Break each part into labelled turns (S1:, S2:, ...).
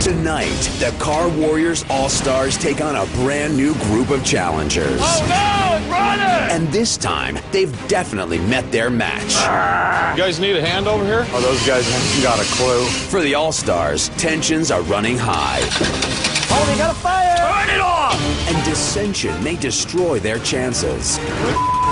S1: Tonight, the Car Warriors All-Stars take on a brand new group of challengers.
S2: Oh no, it's running!
S1: And this time, they've definitely met their match.
S2: You guys need a hand over here?
S3: Oh, those guys haven't got a clue.
S1: For the All-Stars, tensions are running high.
S2: Oh, they got a fire! Turn it off!
S1: And dissension may destroy their chances.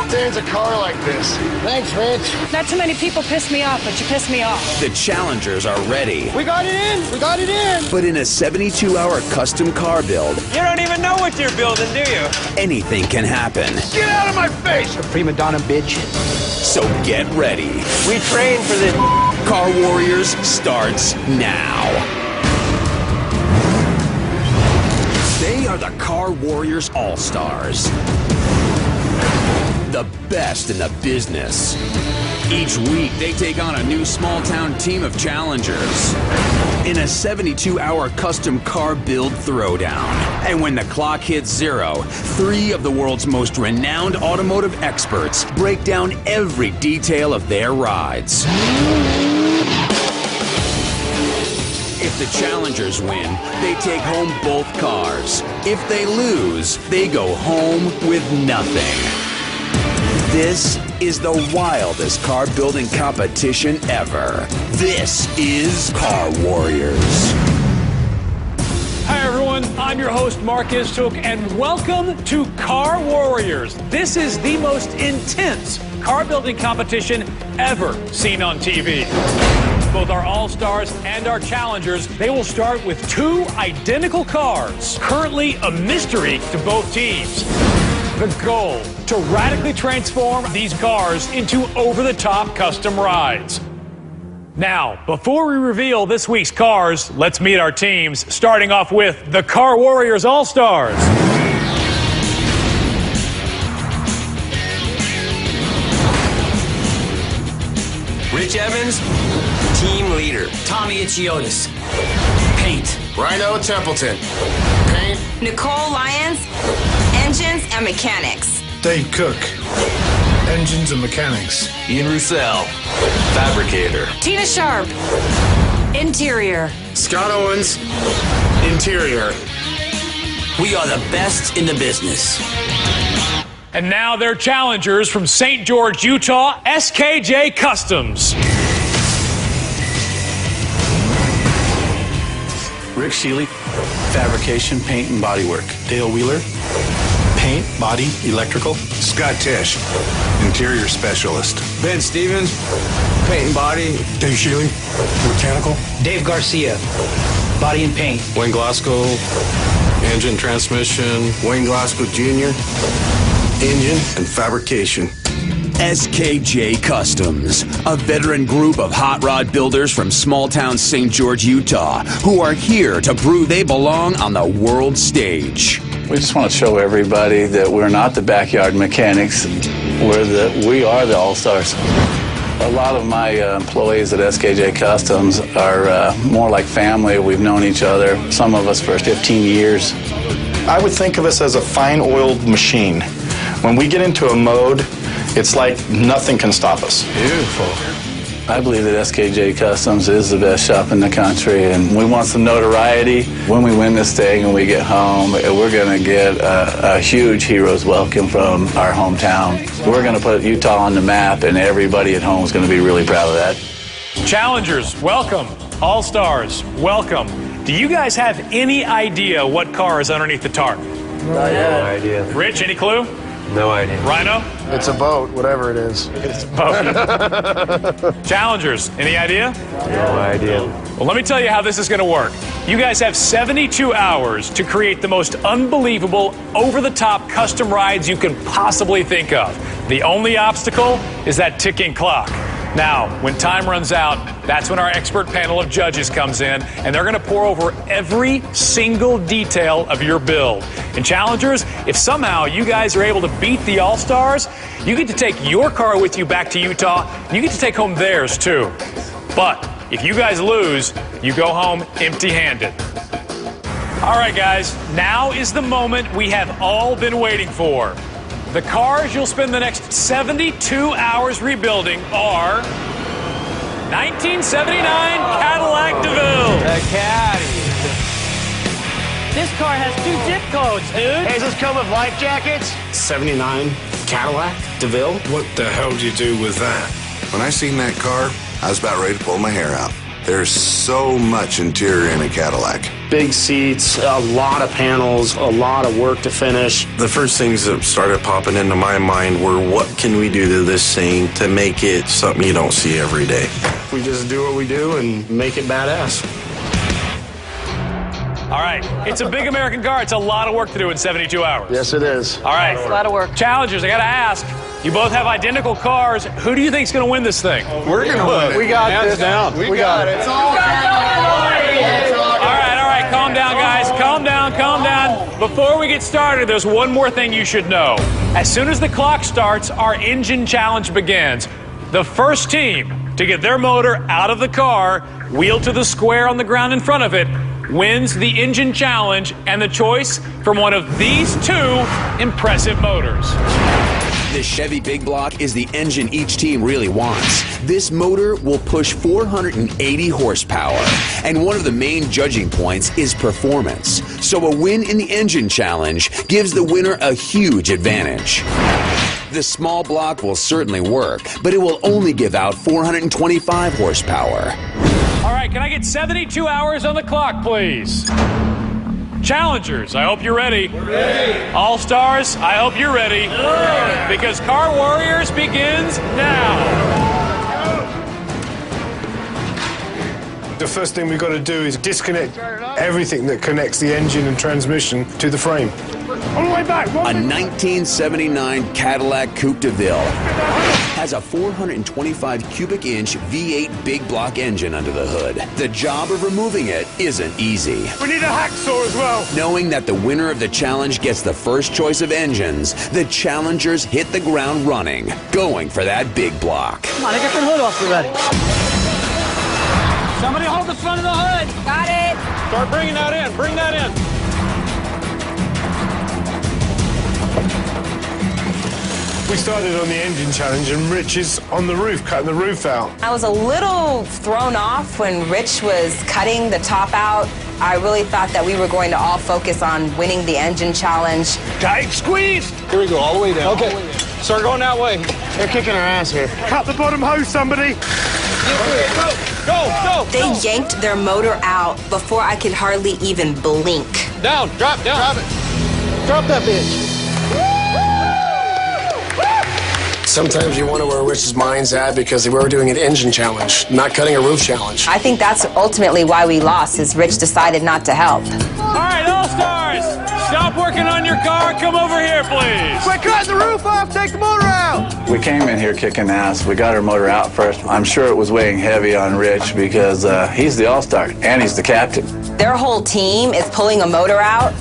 S3: There's a car like this.
S2: Thanks, Rich.
S4: Not too many people piss me off, but you piss me off.
S1: The challengers are ready.
S2: We got it in! We got it in!
S1: But in a 72-hour custom car build,
S5: You don't even know what you're building, do you?
S1: anything can happen.
S3: Get out of my face!
S2: Prima donna bitch.
S1: So get ready.
S5: We trained for this.
S1: Car Warriors starts now. They are the Car Warriors All-Stars. The best in the business. Each week, they take on a new small-town team of challengers in a 72-hour custom car build throwdown. And when the clock hits 0, 3 of the world's most renowned automotive experts break down every detail of their rides. If the challengers win, they take home both cars. If they lose, they go home with nothing. This is the wildest car building competition ever. This is Car Warriors.
S6: Hi everyone, I'm your host Mark Istook, and welcome to Car Warriors. This is the most intense car building competition ever seen on TV. Both our All-Stars and our Challengers, they will start with 2 identical cars, currently a mystery to both teams. The goal, to radically transform these cars into over-the-top custom rides. Now, before we reveal this week's cars, let's meet our teams, starting off with the Car Warriors All-Stars.
S5: Rich Evans, team leader. Tommy Ichiotis, paint.
S3: Rhino Templeton. Paint.
S7: Nicole Lyons, engines and mechanics.
S8: Dave Cook, engines and mechanics.
S5: Ian Roussel, fabricator.
S4: Tina Sharp, interior.
S3: Scott Owens. Interior.
S5: We are the best in the business.
S6: And now their challengers from St. George, Utah, SKJ Customs.
S8: Rick Shealy, fabrication, paint, and bodywork. Dale Wheeler, paint, body, electrical.
S3: Scott Tisch. Interior specialist.
S5: Ben Stevens, paint and body.
S8: Dave Shealy, mechanical.
S9: Dave Garcia, body and paint.
S3: Wayne Glasgow. Engine transmission. Wayne Glasgow Jr. Engine and fabrication.
S1: SKJ Customs, a veteran group of hot rod builders from small-town St. George, Utah, who are here to prove they belong on the world stage.
S10: We just want to show everybody that we're not the backyard mechanics. We are the All-Stars. A lot of my employees at SKJ Customs are more like family. We've known each other, some of us for 15 years.
S8: I would think of us as a fine-oiled machine. When we get into a mode, it's like nothing can stop us.
S10: Beautiful. I believe that SKJ Customs is the best shop in the country, and we want some notoriety. When we win this thing and we get home, we're going to get a huge hero's welcome from our hometown. We're going to put Utah on the map, and everybody at home is going to be really proud of that.
S6: Challengers, welcome. All-Stars, welcome. Do you guys have any idea what car is underneath the tarp?
S5: No idea.
S6: Rich, any clue?
S5: No idea.
S6: Rhino?
S3: It's a boat, whatever it is.
S6: It's both. Challengers, any idea?
S5: No idea.
S6: Well, let me tell you how this is going to work. You guys have 72 hours to create the most unbelievable, over-the-top custom rides you can possibly think of. The only obstacle is that ticking clock. Now, when time runs out, that's when our expert panel of judges comes in, and they're going to pour over every single detail of your build. And challengers, if somehow you guys are able to beat the All-Stars, you get to take your car with you back to Utah, and you get to take home theirs too. But if you guys lose, you go home empty-handed. All right, guys, now is the moment we have all been waiting for. The cars you'll spend the next 72 hours rebuilding are 1979 Cadillac DeVille.
S5: The Caddy.
S2: This car has 2 zip codes, dude.
S11: Hey, does this come with life jackets? 79 Cadillac DeVille.
S3: What the hell do you do with that?
S12: When I seen that car, I was about ready to pull my hair out. There's so much interior in a Cadillac.
S11: Big seats, a lot of panels, a lot of work to finish.
S3: The first things that started popping into my mind were, what can we do to this thing to make it something you don't see every day?
S11: We just do what we do and make it badass.
S6: All right, it's a big American car. It's a lot of work to do in 72 hours.
S11: Yes, it is.
S6: All right.
S4: It's a lot of work.
S6: Challengers, I got to ask. You both have identical cars. Who do you think's going to win this thing?
S3: We're going to win it.
S8: We got this.
S3: Down.
S8: We got it.
S6: All right. Calm down, guys. Calm down. Before we get started, there's one more thing you should know. As soon as the clock starts, our engine challenge begins. The first team to get their motor out of the car, wheeled to the square on the ground in front of it, wins the engine challenge and the choice from one of these 2 impressive motors.
S1: The Chevy Big Block is the engine each team really wants. This motor will push 480 horsepower, and one of the main judging points is performance. So a win in the engine challenge gives the winner a huge advantage. The small block will certainly work, but it will only give out 425 horsepower.
S6: All right, can I get 72 hours on the clock, please? Challengers, I hope you're ready.
S2: We're ready.
S6: All-Stars, I hope you're ready. Because Car Warriors begins now.
S3: The first thing we've got to do is disconnect everything that connects the engine and transmission to the frame.
S2: All the way back.
S1: A 1979 Cadillac Coupe de Ville has a 425 cubic inch V8 big block engine under the hood. The job of removing it isn't easy.
S2: We need a hacksaw as well.
S1: Knowing that the winner of the challenge gets the first choice of engines, the challengers hit the ground running, going for that big block.
S2: Come on, I got the hood off already. Somebody hold the front of the hood.
S7: Got it.
S6: Start bringing that in. Bring that in.
S3: We started on the engine challenge, and Rich is on the roof, cutting the roof out.
S7: I was a little thrown off when Rich was cutting the top out. I really thought that we were going to all focus on winning the engine challenge.
S2: Tight squeezed.
S3: Here we go, all the way down.
S2: Okay.
S6: Start going that way.
S11: They're kicking our ass here.
S2: Cut the bottom hose, somebody.
S6: Go.
S7: They yanked their motor out before I could hardly even blink.
S6: Down. Drop it.
S2: Drop that bitch.
S11: Sometimes you wonder where Rich's mind's at because we were doing an engine challenge, not cutting a roof challenge.
S7: I think that's ultimately why we lost, is Rich decided not to help.
S6: All right, All-Stars, stop working on your car. Come over here, please.
S2: We're cutting the roof off. Take the motor out.
S10: We came in here kicking ass. We got our motor out first. I'm sure it was weighing heavy on Rich because he's the all-star and he's the captain.
S7: Their whole team is pulling a motor out,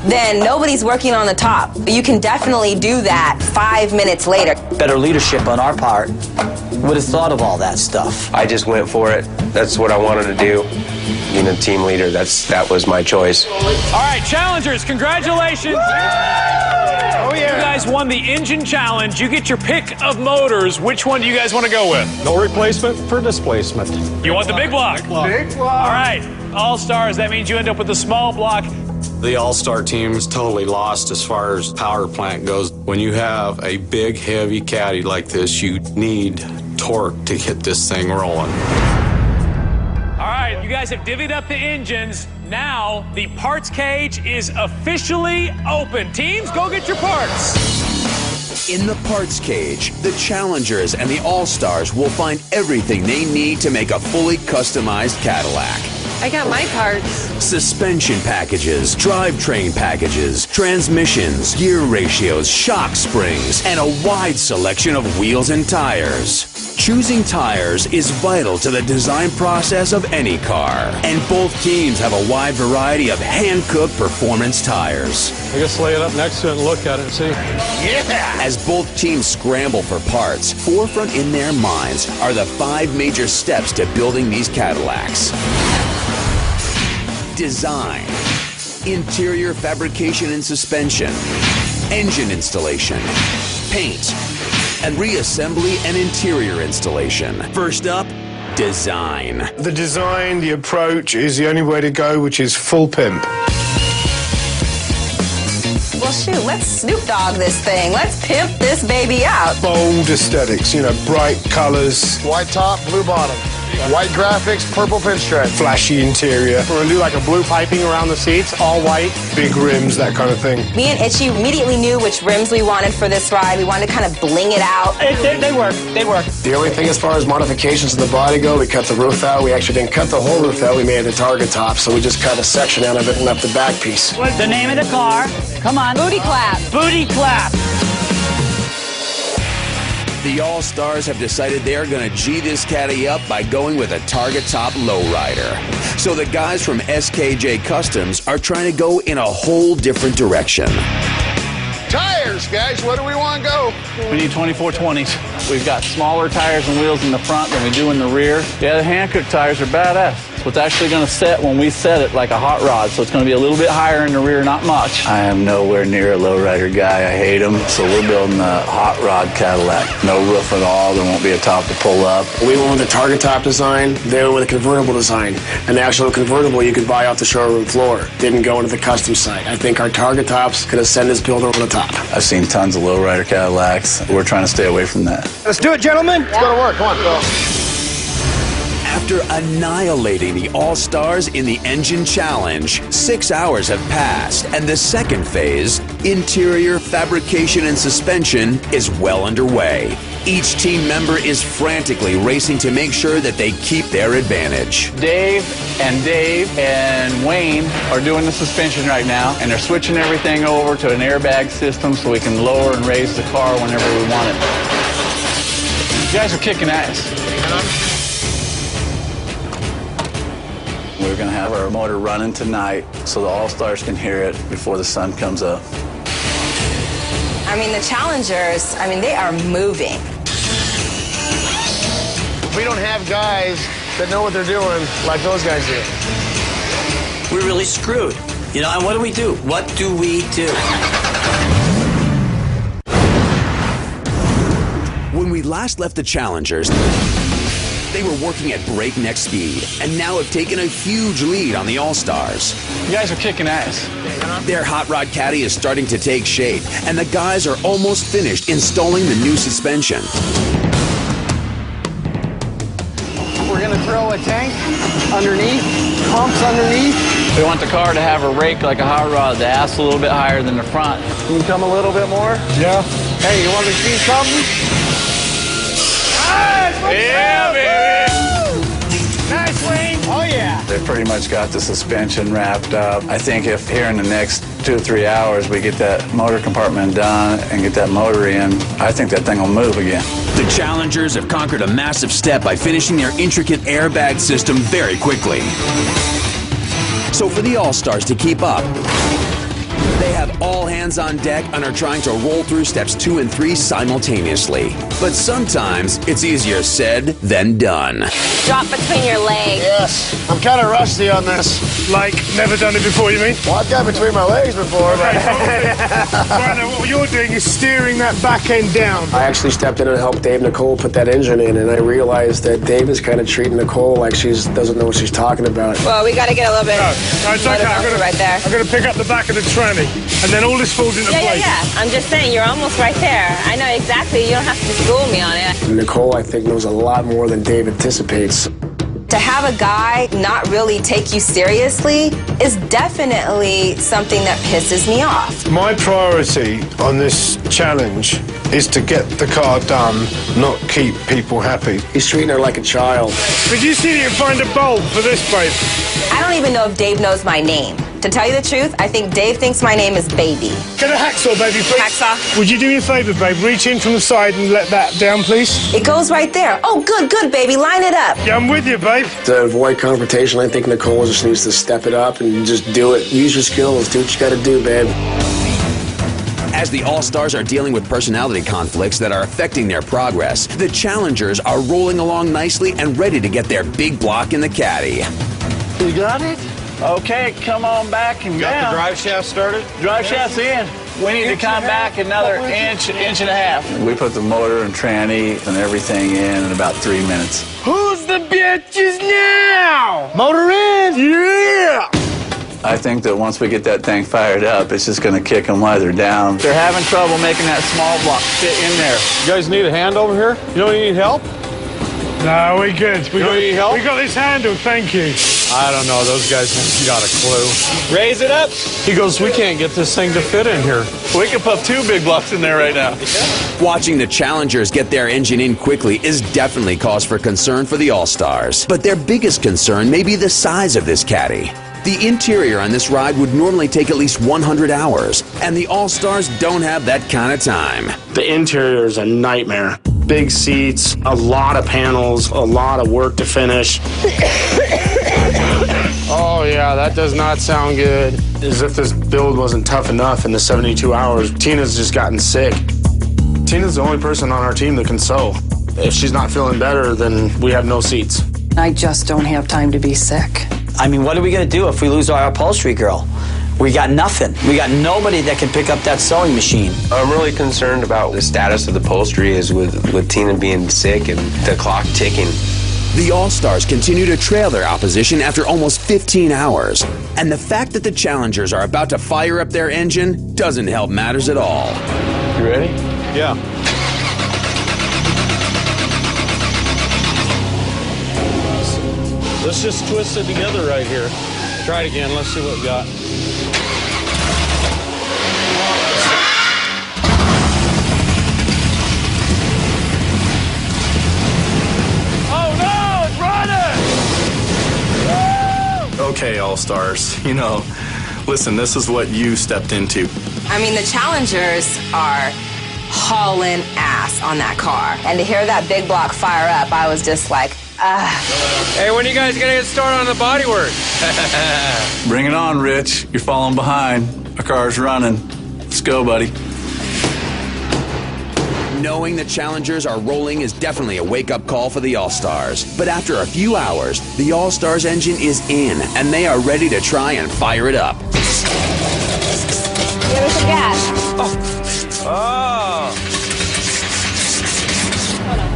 S7: then nobody's working on the top. You can definitely do that 5 minutes later.
S9: Better leadership on our part would have thought of all that stuff.
S13: I just went for it. That's what I wanted to do. Being a team leader, that was my choice.
S6: All right, challengers, congratulations. Oh, yeah. You guys won the engine challenge. You get your pick of motors. Which one do you guys want to go with?
S3: No replacement for displacement.
S6: You want the big block?
S3: Big block.
S6: All right, All-Stars, that means you end up with the small block.
S3: The All-Star team is totally lost as far as power plant goes. When you have a big, heavy caddy like this, you need torque to get this thing rolling.
S6: All right, you guys have divvied up the engines. Now, the parts cage is officially open. Teams, go get your parts.
S1: In the parts cage, the challengers and the All-Stars will find everything they need to make a fully customized Cadillac.
S4: I got my parts.
S1: Suspension packages, drivetrain packages, transmissions, gear ratios, shock springs, and a wide selection of wheels and tires. Choosing tires is vital to the design process of any car, and both teams have a wide variety of hand-cooked performance tires.
S3: I guess lay it up next to it and look at it and see.
S1: Yeah! As both teams scramble for parts, forefront in their minds are the 5 major steps to building these Cadillacs. Design, interior fabrication and suspension, engine installation, paint, and reassembly and interior installation. First up, design.
S3: The design, the approach is the only way to go, which is full pimp.
S7: shoot, let's Snoop Dogg this thing. Let's pimp this baby out.
S2: Bold aesthetics, bright colors.
S11: White top, blue bottom. White graphics, purple pinstripe.
S2: Flashy interior.
S11: We're going to do like a blue piping around the seats, all white.
S2: Big rims, that kind of thing.
S7: Me and Itchy immediately knew which rims we wanted for this ride. We wanted to kind of bling it out.
S4: They work. They work.
S11: The only thing as far as modifications of the body go, we cut the roof out. We actually didn't cut the whole roof out. We made it a target top, so we just cut a section out of it and left the back piece.
S4: What's the name of the car? Come on.
S7: Booty clap.
S4: Booty clap.
S1: The All-Stars have decided they're going to G this caddy up by going with a target top lowrider. So the guys from SKJ Customs are trying to go in a whole different direction.
S2: Tires, guys, where do we want to go?
S10: We need 2420s. We've got smaller tires and wheels in the front than we do in the rear. Yeah, the hand-cooked tires are badass. So it's actually going to set when we set it like a hot rod. So it's going to be a little bit higher in the rear, not much. I am nowhere near a lowrider guy. I hate them. So we're building a hot rod Cadillac. No roof at all. There won't be a top to pull up.
S11: We went with a target top design. They went with a convertible design. An actual convertible you could buy off the showroom floor. Didn't go into the custom site. I think our target tops could have sent this builder over the top.
S10: I've seen tons of lowrider Cadillacs. We're trying to stay away from that.
S2: Let's do it, gentlemen.
S11: Let's go to work. Come on, go.
S1: After annihilating the All-Stars in the Engine Challenge, 6 hours have passed, and the second phase, interior, fabrication, and suspension, is well underway. Each team member is frantically racing to make sure that they keep their advantage.
S10: Dave and Wayne are doing the suspension right now, and they're switching everything over to an airbag system so we can lower and raise the car whenever we want it. You guys are kicking ass. We're going to have our motor running tonight so the All-Stars can hear it before the sun comes up.
S7: I mean, the challengers, they are moving.
S11: We don't have guys that know what they're doing like those guys do.
S5: We're really screwed. And what do? What do we do?
S1: When we last left the challengers, they were working at breakneck speed and now have taken a huge lead on the All-Stars.
S10: You guys are kicking ass.
S1: Their hot rod caddy is starting to take shape, and the guys are almost finished installing the new suspension.
S2: We're going to throw a tank underneath, pumps underneath.
S10: We want the car to have a rake like a hot rod, the ass a little bit higher than the front.
S2: Can you come a little bit more?
S11: Yeah.
S2: Hey, you want to see something?
S10: Yeah, baby!
S2: Nice, Wayne. Oh, yeah.
S10: They've pretty much got the suspension wrapped up. I think if here in the next 2 or 3 hours we get that motor compartment done and get that motor in, I think that thing will move again.
S1: The challengers have conquered a massive step by finishing their intricate airbag system very quickly. So for the All-Stars to keep up, they have all hands on deck and are trying to roll through steps 2 and 3 simultaneously. But sometimes it's easier said than done.
S7: Drop between your legs.
S11: Yes. I'm kind of rusty on this.
S2: Like, never done it before, you mean?
S11: Well, I've got between my legs before, but...
S2: Right now, what you're doing is steering that back end down.
S11: I actually stepped in and helped Dave and Nicole put that engine in, and I realized that Dave is kind of treating Nicole like she doesn't know what she's talking about.
S7: Well, we got to get a little bit...
S2: No, it's okay.
S7: right there.
S2: I'm going to pick up the back of the tranny, and then all this falls into place.
S7: Yeah. I'm just saying, you're almost right there. I know exactly. You don't have to school me on it.
S11: Nicole, I think, knows a lot more than Dave anticipates.
S7: To have a guy not really take you seriously is definitely something that pisses me off.
S2: My priority on this challenge is to get the car done, not keep people happy.
S11: He's treating her like a child.
S2: Could you see if you can find a bulb for this, babe?
S7: I don't even know if Dave knows my name. To tell you the truth, I think Dave thinks my name is Baby.
S2: Get a hacksaw, baby, please.
S7: Hacksaw.
S2: Would you do me a favor, babe? Reach in from the side and let that down, please.
S7: It goes right there. Oh, good, baby. Line it up.
S2: Yeah, I'm with you, babe.
S11: To avoid confrontation, I think Nicole just needs to step it up and just do it. Use your skills. Do what you got to do, babe.
S1: As the All-Stars are dealing with personality conflicts that are affecting their progress, the challengers are rolling along nicely and ready to get their big block in the caddy.
S10: You got it? Okay, come on back and
S2: Got the drive shaft started?
S10: Drive shaft's in. We need to come back another inch and a half. We put the motor and tranny and everything in about 3 minutes.
S2: Who's the bitches now? Motor in! Yeah!
S10: I think that once we get that thing fired up, it's just going to kick them while they're down. They're having trouble making that small block fit in there.
S3: You guys need a hand over here? You don't need help?
S2: No, we're good.
S3: You don't need help?
S2: We got this handled, thank you.
S3: I don't know. Those guys haven't got a clue. Raise it up. He goes, we can't get this thing to fit in here.
S10: We could put 2 big blocks in there right now.
S1: Watching the Challengers get their engine in quickly is definitely cause for concern for the All-Stars. But their biggest concern may be the size of this caddy. The interior on this ride would normally take at least 100 hours, and the All-Stars don't have that kind of time.
S11: The interior is a nightmare. Big seats, a lot of panels, a lot of work to finish. Oh yeah, that does not sound good. As if this build wasn't tough enough in the 72 hours, Tina's just gotten sick. Tina's the only person on our team that can sew. If she's not feeling better, then we have no seats.
S14: I just don't have time to be sick.
S9: I mean, what are we going to do if we lose our upholstery girl? We got nothing. We got nobody that can pick up that sewing machine.
S13: I'm really concerned about the status of the upholstery is with Tina being sick and the clock ticking.
S1: The All-Stars continue to trail their opposition after almost 15 hours. And the fact that the Challengers are about to fire up their engine doesn't help matters at all.
S3: You ready? Yeah. Let's just twist it together right here. Try it again. Let's see what we got.
S6: Oh no, it's running!
S8: Okay, All-Stars, you know, listen, this is what you stepped into.
S7: I mean, the Challengers are hauling ass on that car. And to hear that big block fire up, I was just like,
S13: Hey, when are you guys gonna get started on the bodywork?
S10: Bring it on, Rich. You're falling behind. Our car's running. Let's go, buddy.
S1: Knowing the Challengers are rolling is definitely a wake-up call for the All-Stars. But after a few hours, the All-Stars engine is in, and they are ready to try and fire it up.
S7: give us some gas.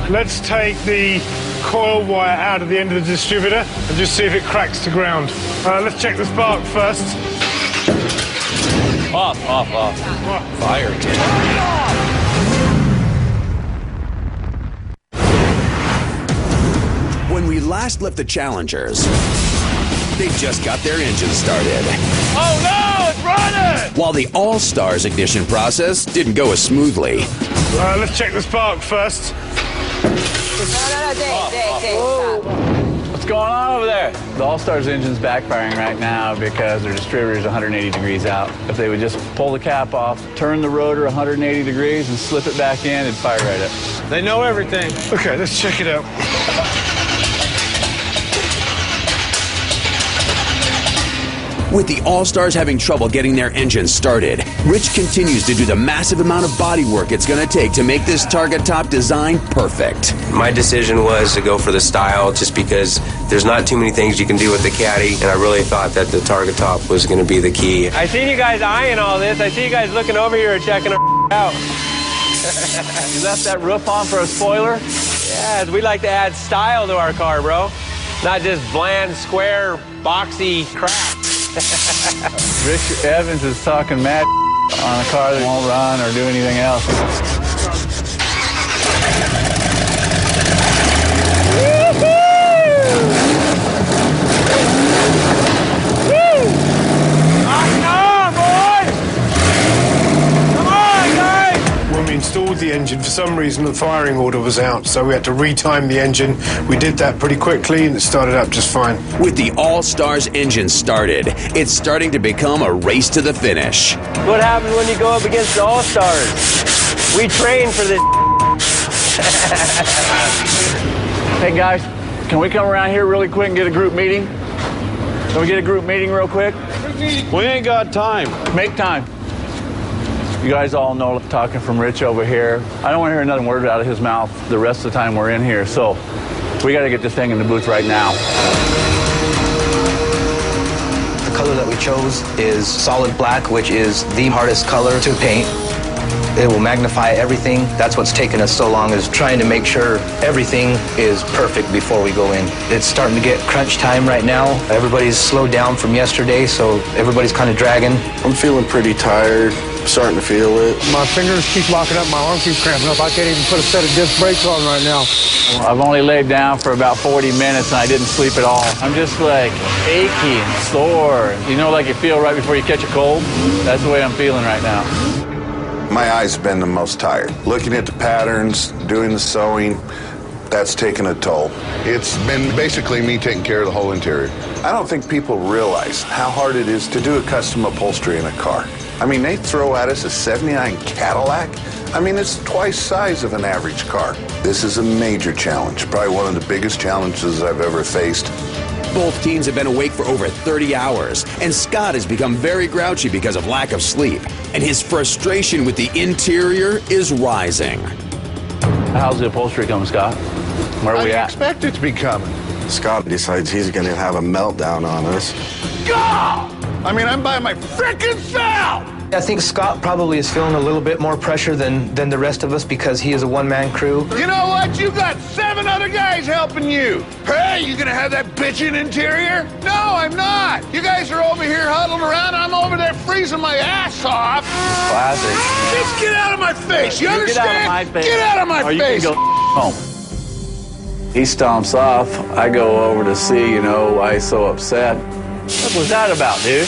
S2: Let's take the coil wire out of the end of the distributor and just see if it cracks to ground. Let's check the spark first.
S6: Off.
S3: Fire.
S1: When we last left the Challengers, they just got their engine started.
S6: Oh no, it's running!
S1: While the All-Stars ignition process didn't go as smoothly.
S2: Let's check the spark first.
S7: No, Dave, stop.
S10: What's going on over there? The All-Stars engine's backfiring right now because their distributor's 180 degrees out. If they would just pull the cap off, turn the rotor 180 degrees and slip it back in, it'd fire right up.
S3: They know everything.
S2: Okay, let's check it out.
S1: With the All-Stars having trouble getting their engines started, Rich continues to do the massive amount of body work it's going to take to make this target top design perfect.
S13: My decision was to go for the style just because there's not too many things you can do with the caddy, and I really thought that the target top was going to be the key.
S15: I see you guys eyeing all this. I see you guys looking over here and checking our out.
S10: You left that roof on for a spoiler?
S15: Yeah, we like to add style to our car, bro. Not just bland, square, boxy crap.
S10: Rich Evans is talking mad on a car that won't run or do anything else.
S2: Installed the engine, for some reason the firing order was out, so we had to retime the engine. We did that pretty quickly and it started up just fine.
S1: With the All-Stars engine started, it's starting to become a race to the finish.
S15: What happens when you go up against the All-Stars? We train for this.
S10: Hey guys, can we come around here really quick and get a group meeting? Can we get a group meeting real quick?
S3: We ain't got time.
S10: Make time. You guys all know, talking from Rich over here, I don't want to hear another word out of his mouth the rest of the time we're in here. So we got to get this thing in the booth right now.
S9: The color that we chose is solid black, which is the hardest color to paint.
S16: It will magnify everything. That's what's taken us so long, is trying to make sure everything is perfect before we go in. It's starting to get crunch time right now. Everybody's slowed down from yesterday, so everybody's kind of dragging.
S11: I'm feeling pretty tired. Starting to feel it.
S2: My fingers keep locking up, my arm keeps cramping up. I can't even put a set of disc brakes on right now.
S10: I've only laid down for about 40 minutes and I didn't sleep at all. I'm just like achy and sore. You know, like you feel right before you catch a cold? That's the way I'm feeling right now.
S12: My eyes have been the most tired. Looking at the patterns, doing the sewing, that's taken a toll.
S17: It's been basically me taking care of the whole interior.
S12: I don't think people realize how hard it is to do a custom upholstery in a car. I mean, they throw at us a 79 Cadillac. I mean, it's twice the size of an average car. This is a major challenge, probably one of the biggest challenges I've ever faced.
S1: Both teams have been awake for over 30 hours, and Scott has become very grouchy because of lack of sleep. And his frustration with the interior is rising.
S10: How's the upholstery coming, Scott? Where are we at?
S17: I expect it to be coming.
S11: Scott decides he's going to have a meltdown on us.
S17: God! I mean, I'm by my frickin' self!
S16: I think Scott probably is feeling a little bit more pressure than the rest of us because he is a one-man crew.
S17: You know what? You got 7 other guys helping you. Hey, you gonna have that bitchin' interior? No, I'm not. You guys are over here huddled around, and I'm over there freezing my ass off.
S10: Classic.
S17: Just get out of my face. You understand?
S10: Get out of my face.
S17: Get out of my
S10: or
S17: face.
S10: You can go home. He stomps off. I go over to see, you know, why he's so upset. What was that about, dude?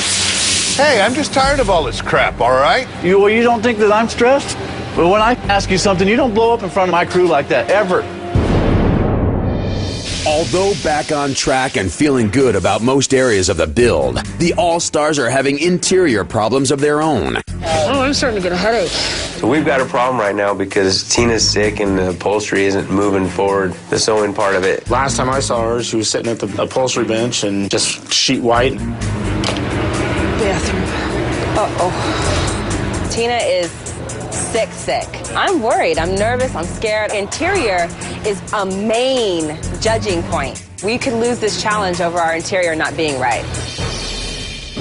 S17: Hey, I'm just tired of all this crap, all right?
S10: You don't think that I'm stressed? But when I ask you something, you don't blow up in front of my crew like that, ever.
S1: Although back on track and feeling good about most areas of the build, the All-Stars are having interior problems of their own.
S18: Oh, I'm starting to get a headache.
S13: So we've got a problem right now because Tina's sick and the upholstery isn't moving forward, the sewing part of it.
S11: Last time I saw her, she was sitting at the upholstery bench and just sheet white.
S18: Bathroom.
S7: Uh-oh. Tina is sick. I'm worried. I'm nervous. I'm scared. Interior is a main judging point. We could lose this challenge over our interior not being right.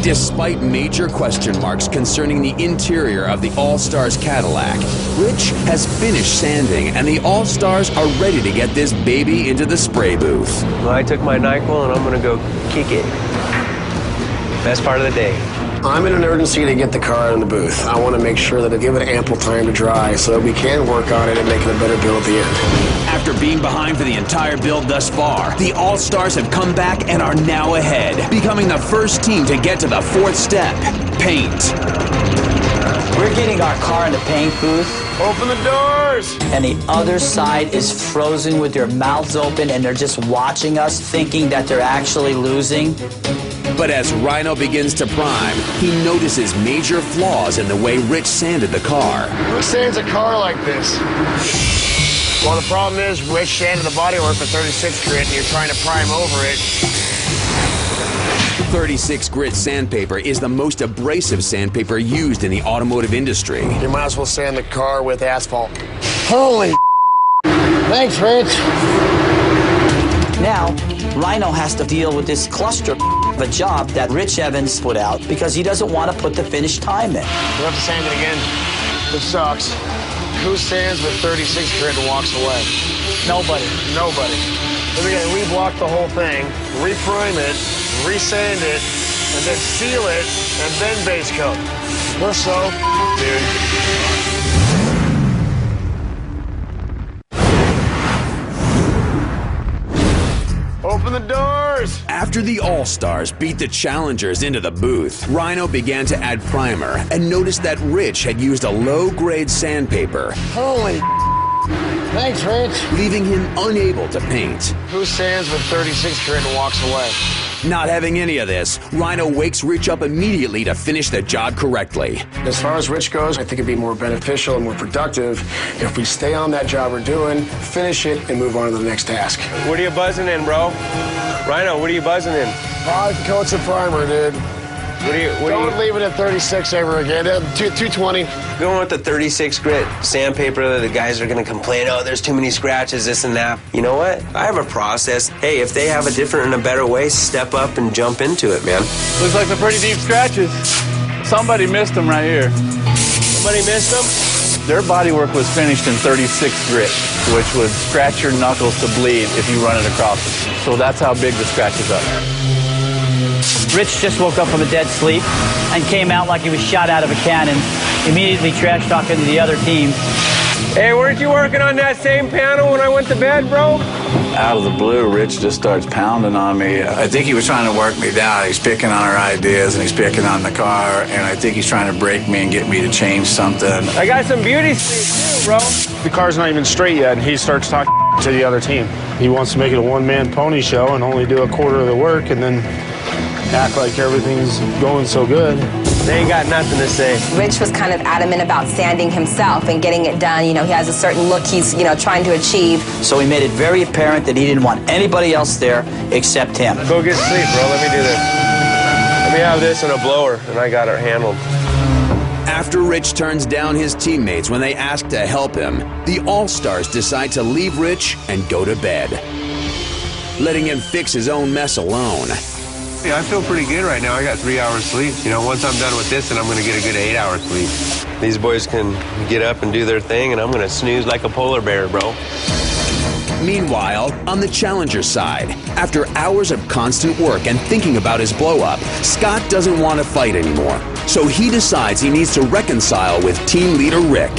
S1: Despite major question marks concerning the interior of the All-Stars Cadillac, Rich has finished sanding and the All-Stars are ready to get this baby into the spray booth.
S13: Well, I took my NyQuil and I'm gonna go kick it. Best part of the day.
S11: I'm in an urgency to get the car in the booth. I want to make sure that I give it ample time to dry so that we can work on it and make it a better build at the end.
S1: After being behind for the entire build thus far, the All-Stars have come back and are now ahead, becoming the first team to get to the 4th step, paint.
S9: We're getting our car in the paint booth.
S11: Open the doors!
S9: And the other side is frozen with their mouths open and they're just watching us thinking that they're actually losing.
S1: But as Rhino begins to prime, he notices major flaws in the way Rich sanded the car.
S11: Who sands a car like this? Well, the problem is Rich sanded the bodywork for 36 grit and you're trying to prime over it.
S1: 36 grit sandpaper is the most abrasive sandpaper used in the automotive industry.
S11: You might as well sand the car with asphalt. Holy Thanks, Rich.
S9: Now, Rhino has to deal with this cluster of a job that Rich Evans put out because he doesn't want to put the finished time in.
S11: We'll have to sand it again. This sucks. Who sands with 36 grit and walks away?
S9: Nobody.
S11: Then we gotta reblock the whole thing, reprime it, resand it, and then seal it, and then base coat. We're so dude. Open the doors!
S1: After the All-Stars beat the challengers into the booth, Rhino began to add primer and noticed that Rich had used a low-grade sandpaper.
S11: Holy Thanks, Rich.
S1: Leaving him unable to paint.
S11: Who sands with 36 grit and walks away?
S1: Not having any of this, Rhino wakes Rich up immediately to finish the job correctly.
S11: As far as Rich goes, I think it'd be more beneficial and more productive if we stay on that job we're doing, finish it, and move on to the next task.
S13: What are you buzzing in, bro? Rhino, what are you buzzing in?
S11: 5 coats of primer, dude. Don't leave it at 36 ever again. 220.
S13: Going with the 36 grit sandpaper, the guys are going to complain, oh, there's too many scratches, this and that. You know what? I have a process. Hey, if they have a different and a better way, step up and jump into it, man.
S10: Looks like they're pretty deep scratches. Somebody missed them right here.
S13: Somebody missed them?
S10: Their bodywork was finished in 36 grit, which would scratch your knuckles to bleed if you run it across it. So that's how big the scratches are.
S4: Rich just woke up from a dead sleep and came out like he was shot out of a cannon, immediately trash talking to the other team.
S15: Hey, weren't you working on that same panel when I went to bed, bro?
S10: Out of the blue, Rich just starts pounding on me. I think he was trying to work me down. He's picking on our ideas, and he's picking on the car, and I think he's trying to break me and get me to change something.
S15: I got some beauty sleep too, bro.
S11: The car's not even straight yet, and he starts talking to the other team. He wants to make it a one-man pony show and only do a quarter of the work and then act like everything's going so good.
S15: They ain't got nothing to say.
S7: Rich was kind of adamant about sanding himself and getting it done. You know, he has a certain look he's, trying to achieve.
S9: So he made it very apparent that he didn't want anybody else there except him.
S15: Go get sleep, bro. Let me do this. Let me have this and a blower, and I got it handled.
S1: After Rich turns down his teammates when they ask to help him, the All-Stars decide to leave Rich and go to bed, letting him fix his own mess alone.
S13: Yeah, I feel pretty good right now. I got 3 hours sleep. You know, once I'm done with this, then I'm going to get a good 8 hours sleep. These boys can get up and do their thing, and I'm going to snooze like a polar bear, bro.
S1: Meanwhile, on the challenger side, after hours of constant work and thinking about his blow-up, Scott doesn't want to fight anymore. So he decides he needs to reconcile with team leader Rick.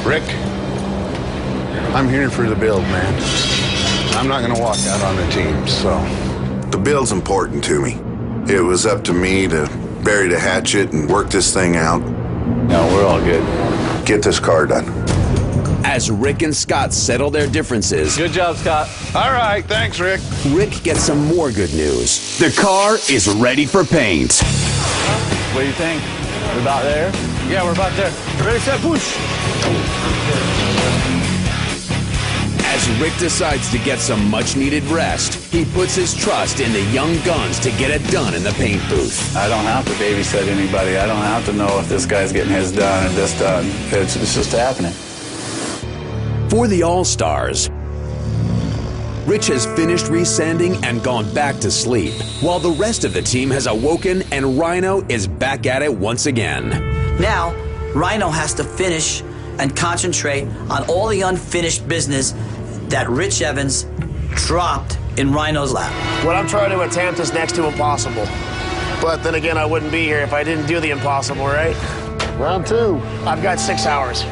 S12: Rick, I'm here for the build, man. I'm not going to walk out on the team, so... The build's important to me. It was up to me to bury the hatchet and work this thing out.
S10: No, we're all good.
S12: Get this car done.
S1: As Rick and Scott settle their differences...
S10: Good job, Scott.
S12: All right, thanks, Rick.
S1: Rick gets some more good news. The car is ready for paint.
S10: What do you think? We're about there?
S15: Yeah, we're about there. Ready, set, push.
S1: As Rick decides to get some much-needed rest, he puts his trust in the young guns to get it done in the paint booth.
S10: I don't have to babysit anybody. I don't have to know if this guy's getting his done or this done. It's just happening.
S1: For the All-Stars, Rich has finished resanding and gone back to sleep, while the rest of the team has awoken and Rhino is back at it once again.
S9: Now, Rhino has to finish and concentrate on all the unfinished business that Rich Evans dropped in Rhino's lap.
S11: What I'm trying to attempt is next to impossible. But then again, I wouldn't be here if I didn't do the impossible, right? Round 2. I've got 6 hours.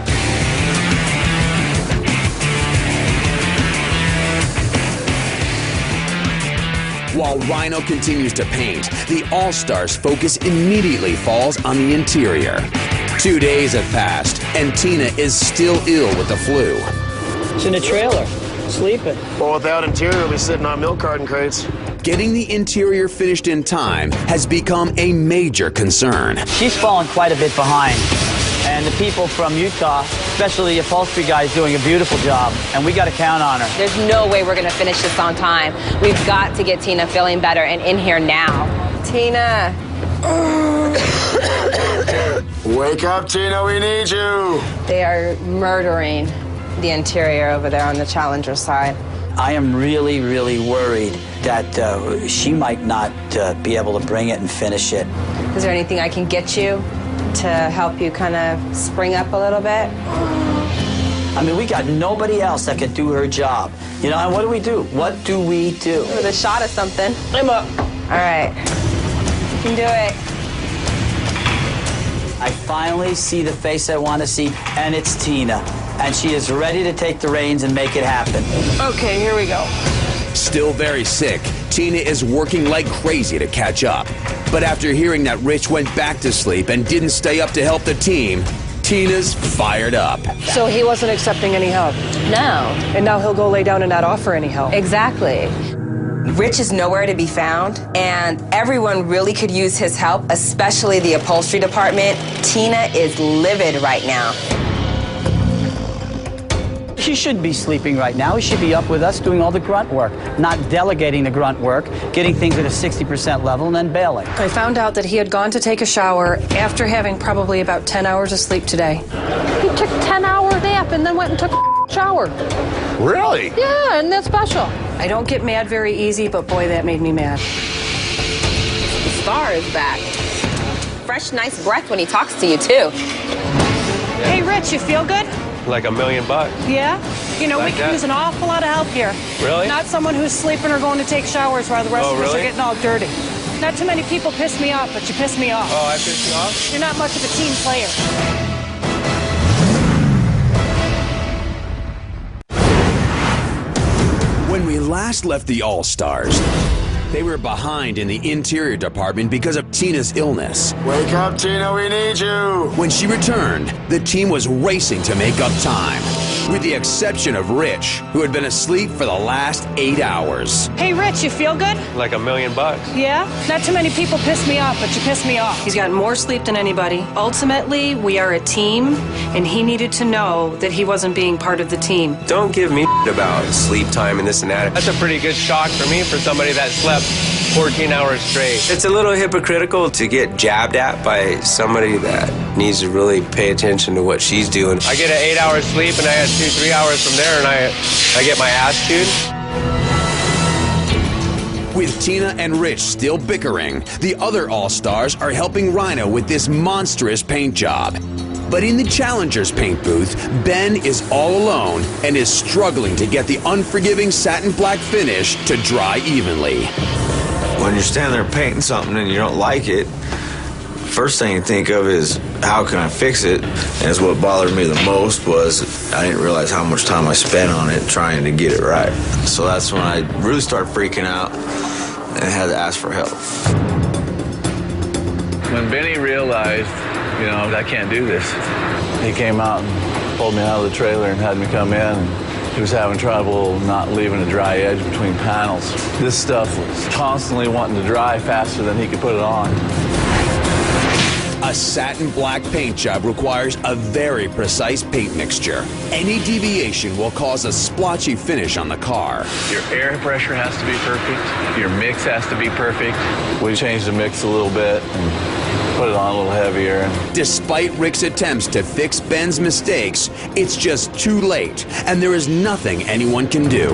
S1: While Rhino continues to paint, the All-Stars' focus immediately falls on the interior. 2 days have passed, and Tina is still ill with the flu.
S4: It's in a trailer, sleeping.
S11: Well, without interior, we'll be sitting on milk carton crates.
S1: Getting the interior finished in time has become a major concern.
S4: She's fallen quite a bit behind. And the people from Utah, especially the upholstery guys, doing a beautiful job. And we got to count on her.
S7: There's no way we're going to finish this on time. We've got to get Tina feeling better and in here now. Tina.
S11: Wake up, Tina, we need you.
S7: They are murdering the interior over there on the Challenger side.
S9: I am really, really worried that she might not be able to bring it and finish it.
S7: Is there anything I can get you to help you kind of spring up a little bit?
S9: I mean, we got nobody else that can do her job. You know, and what do we do? What do we do?
S7: With a shot of something.
S15: I'm up.
S7: All right. You can do it.
S9: I finally see the face I want to see, and it's Tina. And she is ready to take the reins and make it happen.
S18: Okay, here we go.
S1: Still very sick, Tina is working like crazy to catch up. But after hearing that Rich went back to sleep and didn't stay up to help the team, Tina's fired up.
S18: So he wasn't accepting any help?
S7: No.
S18: And now he'll go lay down and not offer any help?
S7: Exactly. Rich is nowhere to be found, and everyone really could use his help, especially the upholstery department. Tina is livid right now.
S4: He should be sleeping right now. He should be up with us doing all the grunt work, not delegating the grunt work, getting things at a 60% level, and then bailing.
S18: I found out that he had gone to take a shower after having probably about 10 hours of sleep today.
S19: He took a 10-hour nap and then went and took a shower.
S12: Really?
S19: Yeah, isn't that special?
S18: I don't get mad very easy, but boy, that made me mad.
S7: The star is back. Fresh, nice breath when he talks to you, too.
S18: Hey, Rich, you feel good?
S13: Like $1 million.
S18: Yeah? You know,
S13: Like
S18: we can
S13: that?
S18: use an awful lot of help here.
S13: Really?
S18: Not someone who's sleeping or going to take showers while the rest
S13: Oh,
S18: of us are
S13: really?
S18: getting all dirty. Not too many people piss me off, but you piss me off.
S13: Oh, I pissed you off?
S18: You're not much of a team player.
S1: When we last left the All-Stars, they were behind in the interior department because of Tina's illness.
S2: Wake up, Tina, we need you.
S1: When she returned, the team was racing to make up time, with the exception of Rich, who had been asleep for the last 8 hours.
S18: Hey, Rich, you feel good?
S13: Like $1 million.
S18: Yeah? Not too many people piss me off, but you piss me off. He's gotten more sleep than anybody. Ultimately, we are a team, and he needed to know that he wasn't being part of the team.
S13: Don't give me about sleep time and this and that. That's a pretty good shock for me for somebody that slept 14 hours straight. It's a little hypocritical to get jabbed at by somebody that needs to really pay attention to what she's doing. I get an 8 hours sleep and I had 2-3 hours from there and I get my ass chewed.
S1: With Tina and Rich still bickering, the other All-Stars are helping Rhino with this monstrous paint job. But in the Challengers paint booth, Ben is all alone and is struggling to get the unforgiving satin black finish to dry evenly.
S20: When you're standing there painting something and you don't like it, first thing you think of is, how can I fix it? And it's what bothered me the most was I didn't realize how much time I spent on it trying to get it right. So that's when I really started freaking out and had to ask for help.
S10: When Benny realized, you know, I can't do this, he came out and pulled me out of the trailer and had me come in. He was having trouble not leaving a dry edge between panels. This stuff was constantly wanting to dry faster than he could put it on.
S1: A satin black paint job requires a very precise paint mixture. Any deviation will cause a splotchy finish on the car.
S10: Your air pressure has to be perfect. Your mix has to be perfect. We changed the mix a little bit and put it on a little heavier.
S1: Despite Rick's attempts to fix Ben's mistakes, it's just too late, and there is nothing anyone can do.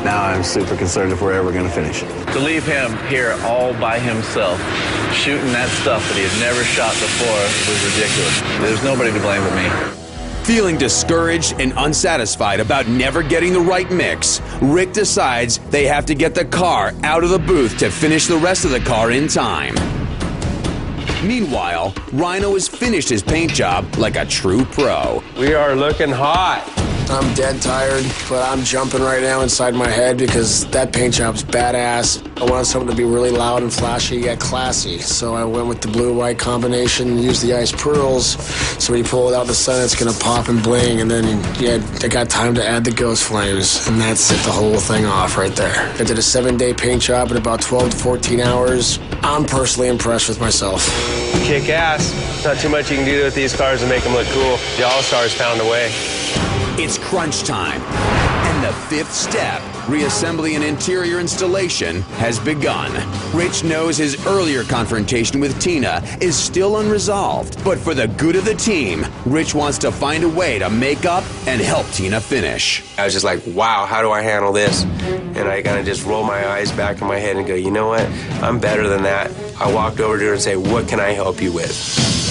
S10: Now I'm super concerned if we're ever going to finish it. To leave him here all by himself, shooting that stuff that he had never shot before, was ridiculous. There's nobody to blame but me.
S1: Feeling discouraged and unsatisfied about never getting the right mix, Rick decides they have to get the car out of the booth to finish the rest of the car in time. Meanwhile, Rhino has finished his paint job like a true pro.
S13: We are looking hot.
S21: I'm dead tired, but I'm jumping right now inside my head because that paint job's badass. I wanted something to be really loud and flashy yet classy, so I went with the blue-white combination and used the ice pearls, so when you pull it out in the sun, it's gonna pop and bling, and then I got time to add the ghost flames, and that set the whole thing off right there. I did a 7-day paint job in about 12 to 14 hours. I'm personally impressed with myself.
S13: Kick ass. Not too much you can do with these cars to make them look cool. The All-Stars found a way.
S1: It's crunch time, and the fifth step, reassembly an interior installation, has begun. Rich knows his earlier confrontation with Tina is still unresolved, but for the good of the team, Rich wants to find a way to make up and help Tina finish.
S13: I was just like, wow, how do I handle this? And I kind of just roll my eyes back in my head and go, you know what? I'm better than that. I walked over to her and say, what can I help you with?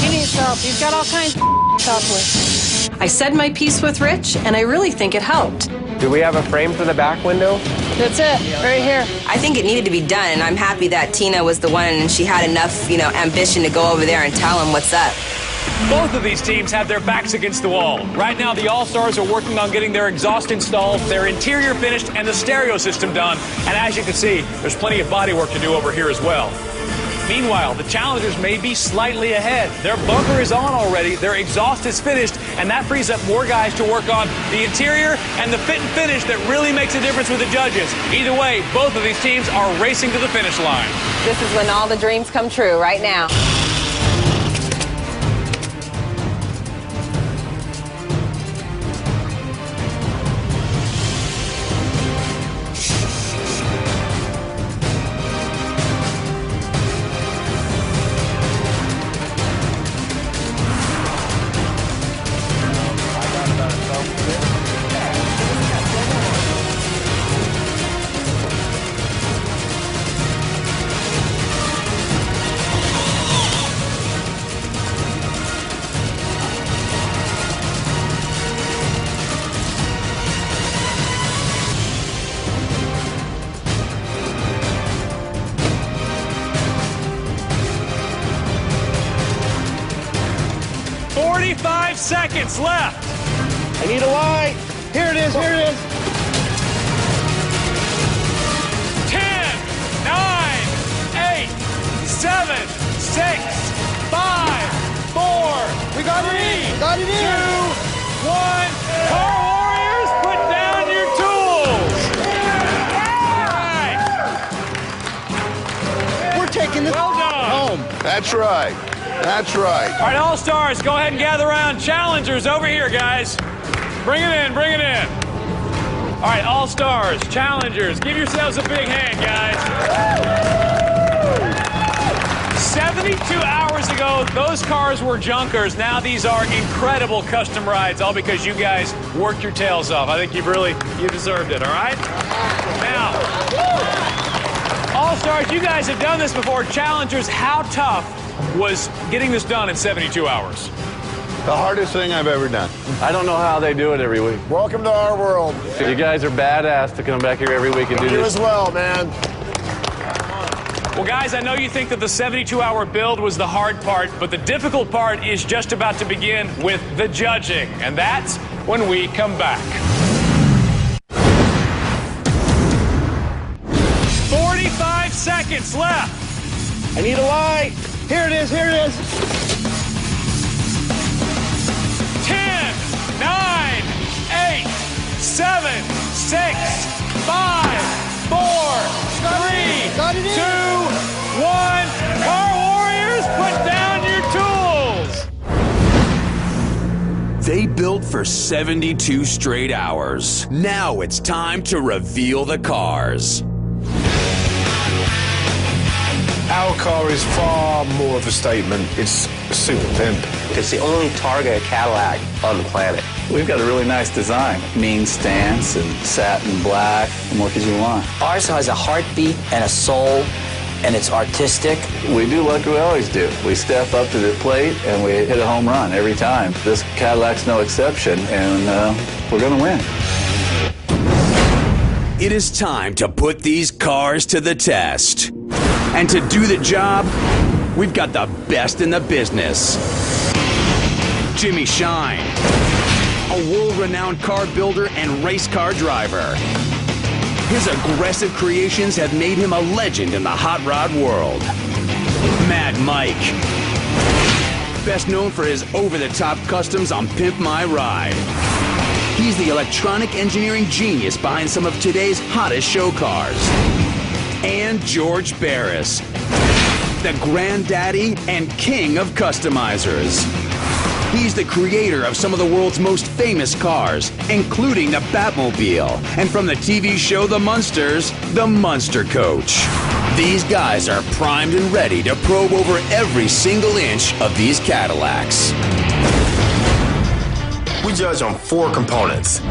S18: He needs help. He's got all kinds of help with. I said my piece with Rich, and I really think it helped.
S13: Do we have a frame for the back window?
S18: That's it, right here.
S7: I think it needed to be done, and I'm happy that Tina was the one and she had enough, ambition to go over there and tell him what's up.
S6: Both of these teams have their backs against the wall. Right now, the All-Stars are working on getting their exhaust installed, their interior finished, and the stereo system done. And as you can see, there's plenty of body work to do over here as well. Meanwhile, the Challengers may be slightly ahead. Their bumper is on already, their exhaust is finished, and that frees up more guys to work on the interior and the fit and finish that really makes a difference with the judges. Either way, both of these teams are racing to the finish line.
S7: This is when all the dreams come true, right now.
S6: 45 seconds left.
S15: I need a light.
S5: Here it is, here it is.
S6: 10, 9, 8, 7, 6, 5, 4,
S5: we got
S6: 3,
S5: it in. We got it
S6: 2,
S5: in.
S6: 1. Car Warriors, put down your tools. All right.
S5: We're taking this home.
S17: That's right. That's right.
S6: All right, All-Stars, go ahead and gather around. Challengers, over here, guys. Bring it in, bring it in. All right, All-Stars, Challengers, give yourselves a big hand, guys. 72 hours ago, those cars were junkers. Now these are incredible custom rides, all because you guys worked your tails off. I think you deserved it, all right? Now, All-Stars, you guys have done this before. Challengers, how tough was getting this done in 72 hours?
S17: The hardest thing I've ever done.
S10: I don't know how they do it every week.
S21: Welcome to our world.
S10: You guys are badass to come back here every week and do
S21: You
S10: this.
S21: as well, man.
S6: Well, guys, I know you think that the 72-hour build was the hard part, but the difficult part is just about to begin with the judging, and that's when we come back. 45 seconds left.
S5: I need a light. Here it is, here it is.
S6: 10, 9, 8, 7, 6, 5, 4, 3, 2, 1. Car Warriors, put down your tools.
S1: They built for 72 straight hours. Now it's time to reveal the cars.
S2: Our car is far more of a statement. It's super pimp.
S13: It's the only Targa Cadillac on the planet.
S10: We've got a really nice design. Mean stance and satin black. What more could you want?
S9: Ours has a heartbeat and a soul, and it's artistic.
S10: We do like we always do. We step up to the plate and we hit a home run every time. This Cadillac's no exception, and we're going to win.
S1: It is time to put these cars to the test. And to do the job, we've got the best in the business. Jimmy Shine, a world-renowned car builder and race car driver. His aggressive creations have made him a legend in the hot rod world. Mad Mike, best known for his over-the-top customs on Pimp My Ride. He's the electronic engineering genius behind some of today's hottest show cars. And George Barris, the granddaddy and king of customizers. He's the creator of some of the world's most famous cars, including the Batmobile, and from the TV show The Munsters, the Munster Coach. These guys are primed and ready to probe over every single inch of these Cadillacs.
S22: We judge on 4 components.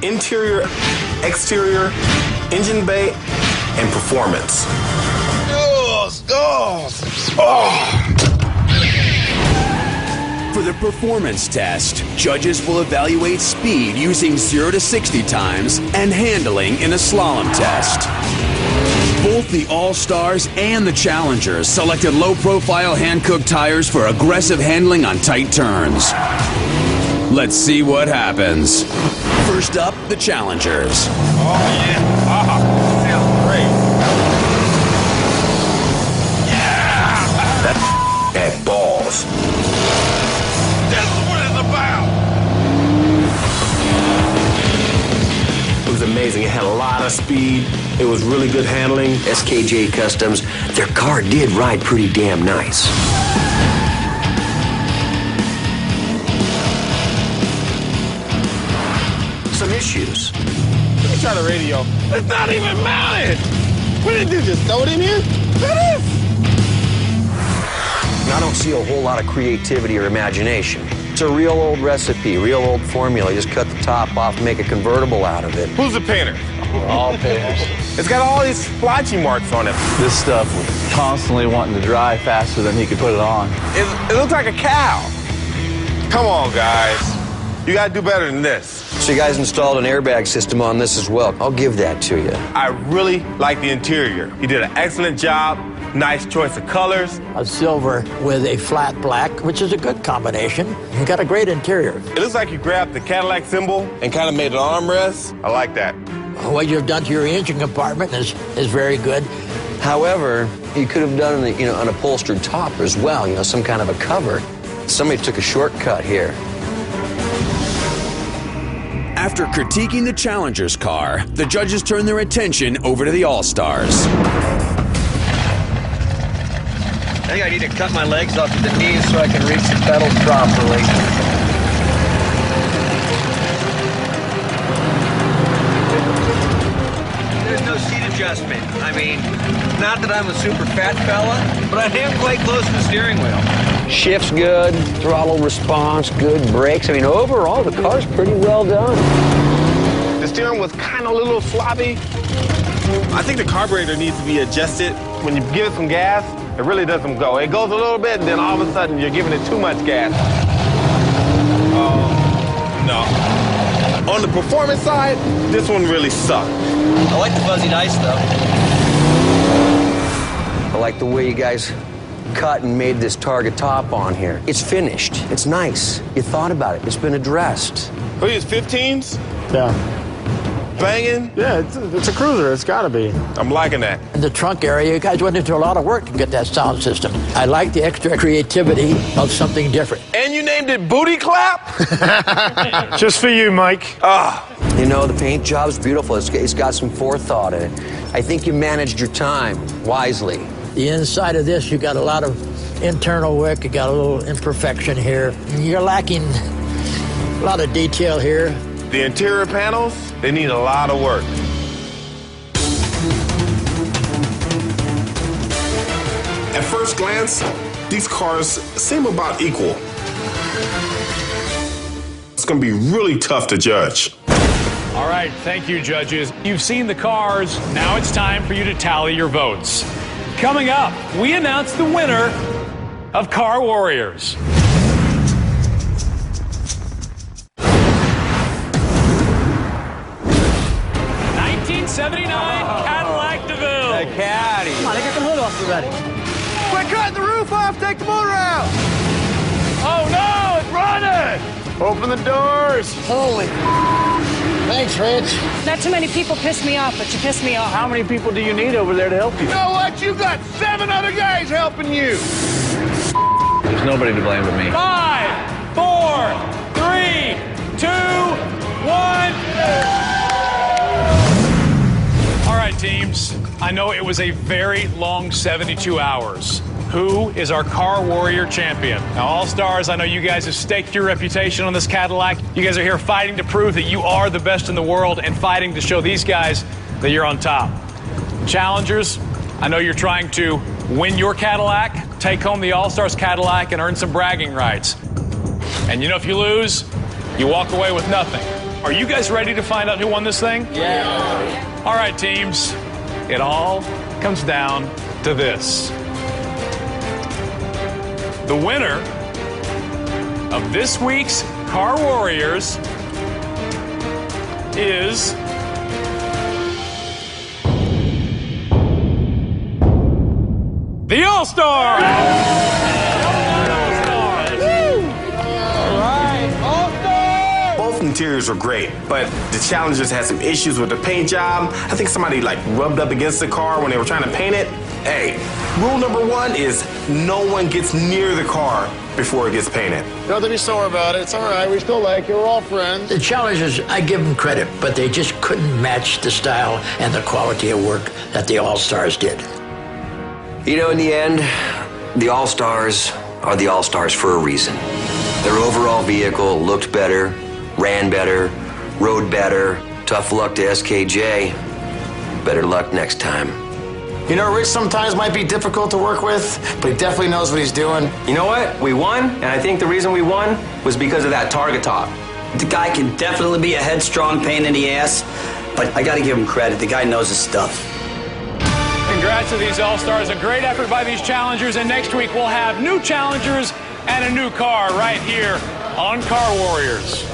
S22: Interior, exterior, engine bay, and performance.
S1: For the performance test, judges will evaluate speed using 0 to 60 times and handling in a slalom test. Both the All-Stars and the Challengers selected low-profile hand-cooked tires for aggressive handling on tight turns. Let's see what happens. First up, the Challengers.
S22: Oh, yeah. Sounds great. Yeah! That had balls.
S17: That's what it's about.
S22: It was amazing. It had a lot of speed. It was really good handling.
S13: SKJ Customs, their car did ride pretty damn nice. Some issues.
S5: Let me try the radio. It's not even mounted. What did you do? Just throw it in here? Look at this.
S13: And I don't see a whole lot of creativity or imagination. It's a real old recipe, real old formula. Just cut the top off, make a convertible out of it.
S22: Who's the painter?
S10: All painters.
S22: It's got all these splotchy marks on it.
S10: This stuff was constantly wanting to dry faster than he could put it on.
S22: It looks like a cow. Come on, guys. You gotta do better than this.
S13: So you guys installed an airbag system on this as well. I'll give that to you.
S22: I really like the interior. You did an excellent job. Nice choice of colors.
S8: A silver with a flat black, which is a good combination. You got a great interior.
S22: It looks like you grabbed the Cadillac symbol and kind of made an armrest. I like that.
S8: What you've done to your engine compartment is very good.
S14: However, you could have done an upholstered top as well, some kind of a cover. Somebody took a shortcut here.
S1: After critiquing the Challenger's car, the judges turn their attention over to the All-Stars.
S16: I think I need to cut my legs off at the knees so I can reach the pedals properly. There's no seat adjustment. I mean, not that I'm a super fat fella, but I am quite close to the steering wheel.
S14: Shift's good, throttle response, good brakes. I mean, overall, the car's pretty well done.
S22: The steering was kind of a little sloppy. I think the carburetor needs to be adjusted. When you give it some gas, it really doesn't go. It goes a little bit, and then all of a sudden, you're giving it too much gas. No. On the performance side, this one really sucked.
S16: I like the fuzzy dice, though.
S14: I like the way you guys cut and made this target top on here. It's finished. It's nice. You thought about it. It's been addressed.
S22: What are these, 15s?
S11: Yeah.
S22: Banging?
S11: Yeah, it's a cruiser. It's got to be.
S22: I'm liking that.
S8: In the trunk area, you guys went into a lot of work to get that sound system. I like the extra creativity of something different.
S22: And you named it Booty Clap?
S2: Just for you, Mike.
S14: The paint job's beautiful. It's got some forethought in it. I think you managed your time wisely.
S8: The inside of this, you got a lot of internal work. You got a little imperfection here. You're lacking a lot of detail here.
S22: The interior panels, they need a lot of work.
S23: At first glance, these cars seem about equal. It's going to be really tough to judge.
S6: All right, thank you, judges. You've seen the cars. Now it's time for you to tally your votes. Coming up, we announce the winner of Car Warriors. 1979 Cadillac DeVille.
S15: The Caddy.
S4: Come on, I got the hood off already.
S15: Quit cutting the roof off. Take the motor out.
S22: Oh, no, it's running. Open the doors.
S8: Holy. Thanks, Rich.
S18: Not too many people piss me off, but you piss me off.
S11: How many people do you need over there to help you?
S17: You know what? You got 7 other guys helping you.
S16: There's nobody to blame but me.
S6: 5, 4, 3, 2, 1. All right, teams. I know it was a very long 72 hours. Who is our Car Warrior champion? Now, All-Stars, I know you guys have staked your reputation on this Cadillac. You guys are here fighting to prove that you are the best in the world and fighting to show these guys that you're on top. Challengers, I know you're trying to win your Cadillac, take home the All-Stars Cadillac, and earn some bragging rights. And if you lose, you walk away with nothing. Are you guys ready to find out who won this thing?
S15: Yeah.
S6: All right, teams. It all comes down to this. The winner of this week's Car Warriors is the All-Star!
S23: Both interiors are great, but the Challengers had some issues with the paint job. I think somebody rubbed up against the car when they were trying to paint it. Hey, rule number 1 is no one gets near the car before it gets painted.
S21: Nothing to be sore about it. It's all right. We still like you. We're all friends.
S8: The Challengers, I give them credit, but they just couldn't match the style and the quality of work that the All-Stars did.
S14: In the end, the All-Stars are the All-Stars for a reason. Their overall vehicle looked better, ran better, rode better. Tough luck to SKJ. Better luck next time.
S21: Rich sometimes might be difficult to work with, but he definitely knows what he's doing.
S13: You know what? We won, and I think the reason we won was because of that target top.
S9: The guy can definitely be a headstrong pain in the ass, but I gotta give him credit. The guy knows his stuff.
S6: Congrats to these All-Stars. A great effort by these challengers, and next week we'll have new challengers and a new car right here on Car Warriors.